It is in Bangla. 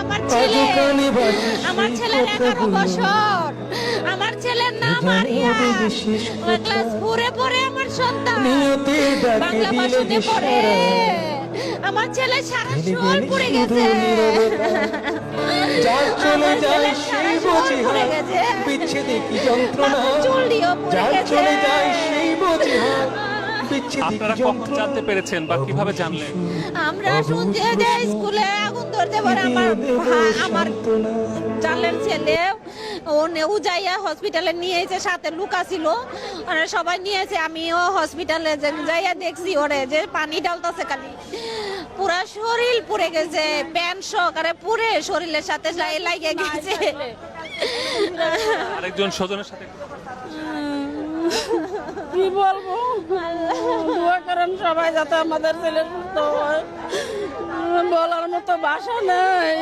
আমার ছেলে, আমার ছেলের 11 বছর, আমার ছেলের নাম আরিয়া, ক্লাস 4-এ পড়ে আমার সন্তান, বাংলা ভাষাতে পড়ে। আমার ছেলে সারা শরীর পুড়ে গেছে, যার চলে যায় সেই বোঝে পুড়ে গেছে, বিচ্ছেদে কি যন্ত্রণা, চুলটিও পুড়ে যার গেছে। চলে যায় সেই বোঝে আপনারা কখন জানতে পেরেছেন বা কিভাবে জানলেন? আমরা শুনছি যে স্কুলে আগুন ধরতে পারে। আমার জানলেন ছেলে উজাইয়া হসপিটালে নিয়েছে, সাথে লুকা ছিল, ওরা সবাই নিয়েছে। আমিও হসপিটালে যাইয়া দেখছি ওরে যে পানি ডালতেছে, খালি পুরা শরীর পুড়ে গেছে, প্যান্ট সহকারে পুড়ে শরীরের সাথে লাগিয়ে গেছে। আরেকজন স্বজনের সাথে কি বলবো, দোয়া করেন সবাই যাতে আমাদের ছেলে সুস্থ হয়, বলার মতো ভাষা নেই।